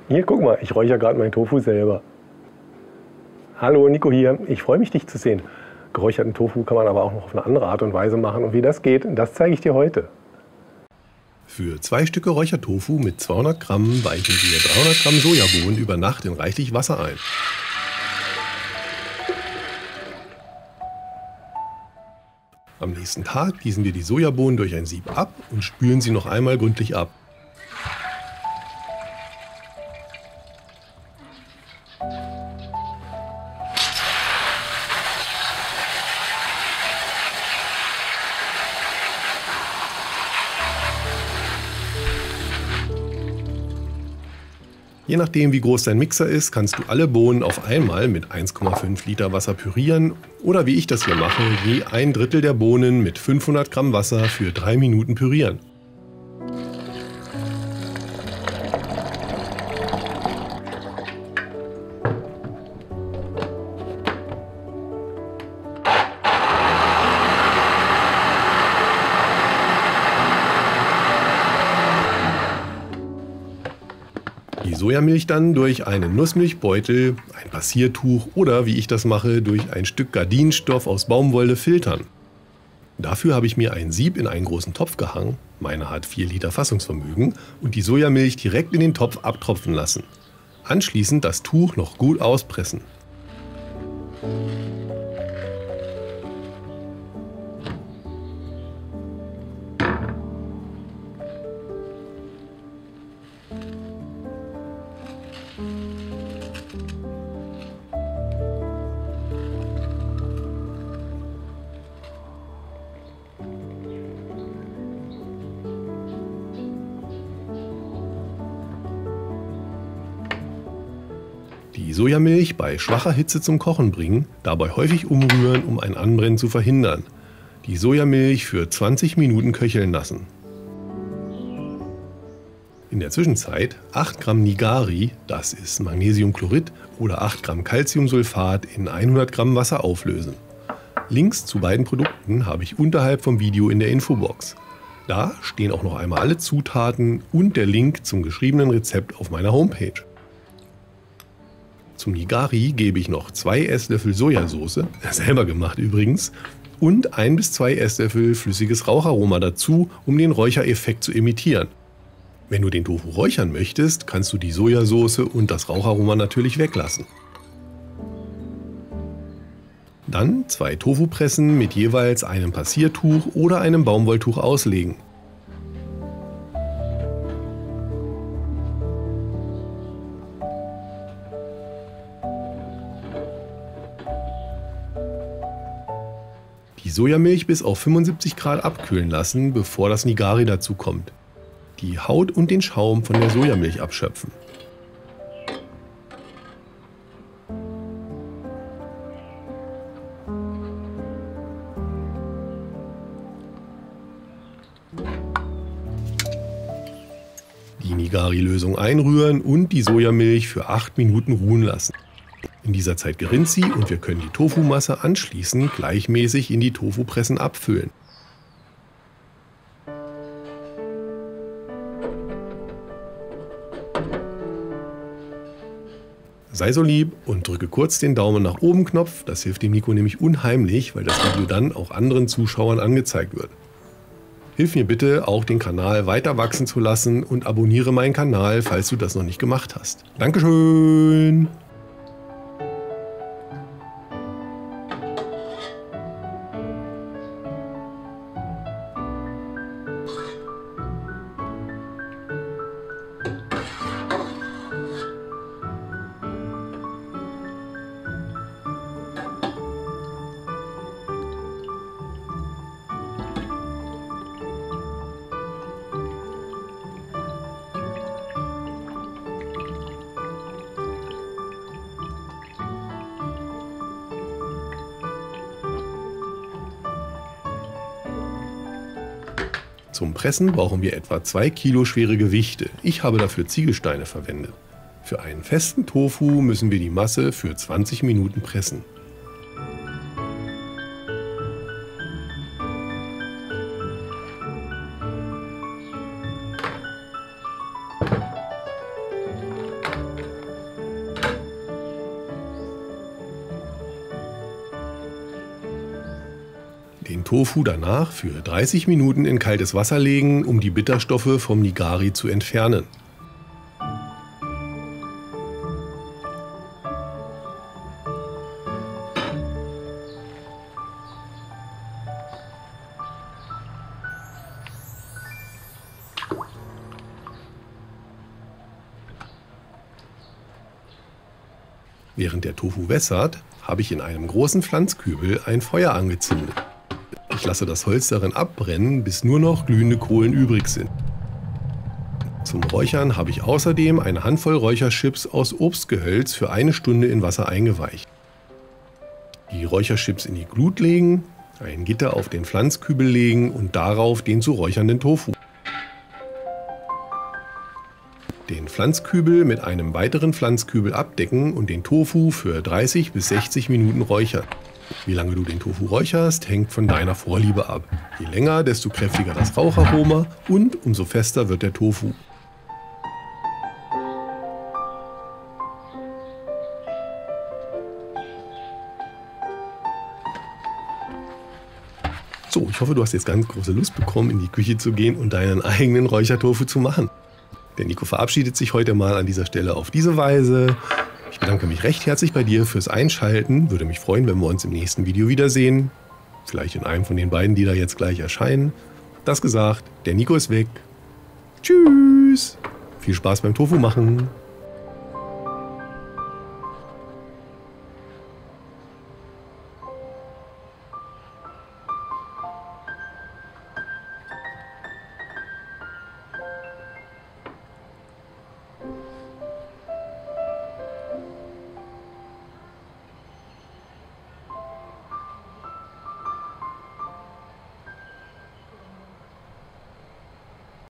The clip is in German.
Hier, guck mal, ich räuchere gerade meinen Tofu selber. Hallo, Nico hier. Ich freue mich, dich zu sehen. Geräucherten Tofu kann man aber auch noch auf eine andere Art und Weise machen. Und wie das geht, das zeige ich dir heute. Für 2 Stücke Räuchertofu mit 200 Gramm weichen wir 300 Gramm Sojabohnen über Nacht in reichlich Wasser ein. Am nächsten Tag gießen wir die Sojabohnen durch ein Sieb ab und spülen sie noch einmal gründlich ab. Je nachdem, wie groß dein Mixer ist, kannst du alle Bohnen auf einmal mit 1,5 Liter Wasser pürieren oder wie ich das hier mache, je 1/3 der Bohnen mit 500 Gramm Wasser für 3 Minuten pürieren. Die Sojamilch dann durch einen Nussmilchbeutel, ein Passiertuch oder, wie ich das mache, durch ein Stück Gardinenstoff aus Baumwolle filtern. Dafür habe ich mir ein Sieb in einen großen Topf gehangen, meine hat 4 Liter Fassungsvermögen, und die Sojamilch direkt in den Topf abtropfen lassen. Anschließend das Tuch noch gut auspressen. Die Sojamilch bei schwacher Hitze zum Kochen bringen, dabei häufig umrühren, um ein Anbrennen zu verhindern. Die Sojamilch für 20 Minuten köcheln lassen. In der Zwischenzeit 8 Gramm Nigari, das ist Magnesiumchlorid, oder 8 Gramm Calciumsulfat in 100 Gramm Wasser auflösen. Links zu beiden Produkten habe ich unterhalb vom Video in der Infobox. Da stehen auch noch einmal alle Zutaten und der Link zum geschriebenen Rezept auf meiner Homepage. Zum Nigari gebe ich noch 2 Esslöffel Sojasauce, selber gemacht übrigens, und 1 bis 2 Esslöffel flüssiges Raucharoma dazu, um den Räuchereffekt zu imitieren. Wenn du den Tofu räuchern möchtest, kannst du die Sojasauce und das Raucharoma natürlich weglassen. Dann 2 Tofupressen mit jeweils einem Passiertuch oder einem Baumwolltuch auslegen. Die Sojamilch bis auf 75 Grad abkühlen lassen, bevor das Nigari dazu kommt. Die Haut und den Schaum von der Sojamilch abschöpfen. Die Nigari-Lösung einrühren und die Sojamilch für 8 Minuten ruhen lassen. In dieser Zeit gerinnt sie und wir können die Tofumasse anschließend gleichmäßig in die Tofupressen abfüllen. Sei so lieb und drücke kurz den Daumen nach oben Knopf, das hilft dem Nico nämlich unheimlich, weil das Video dann auch anderen Zuschauern angezeigt wird. Hilf mir bitte, auch den Kanal weiter wachsen zu lassen und abonniere meinen Kanal, falls du das noch nicht gemacht hast. Dankeschön! Zum Pressen brauchen wir etwa 2 Kilo schwere Gewichte. Ich habe dafür Ziegelsteine verwendet. Für einen festen Tofu müssen wir die Masse für 20 Minuten pressen. Den Tofu danach für 30 Minuten in kaltes Wasser legen, um die Bitterstoffe vom Nigari zu entfernen. Während der Tofu wässert, habe ich in einem großen Pflanzkübel ein Feuer angezündet. Ich lasse das Holz darin abbrennen, bis nur noch glühende Kohlen übrig sind. Zum Räuchern habe ich außerdem eine Handvoll Räucherchips aus Obstgehölz für 1 Stunde in Wasser eingeweicht. Die Räucherchips in die Glut legen, ein Gitter auf den Pflanzkübel legen und darauf den zu räuchernden Tofu. Den Pflanzkübel mit einem weiteren Pflanzkübel abdecken und den Tofu für 30 bis 60 Minuten räuchern. Wie lange du den Tofu räucherst, hängt von deiner Vorliebe ab. Je länger, desto kräftiger das Raucharoma und umso fester wird der Tofu. So, ich hoffe, du hast jetzt ganz große Lust bekommen, in die Küche zu gehen und deinen eigenen Räuchertofu zu machen. Der Nico verabschiedet sich heute mal an dieser Stelle auf diese Weise. Ich bedanke mich recht herzlich bei dir fürs Einschalten. Würde mich freuen, wenn wir uns im nächsten Video wiedersehen. Vielleicht in einem von den beiden, die da jetzt gleich erscheinen. Das gesagt, der Nico ist weg. Tschüss! Viel Spaß beim Tofu machen!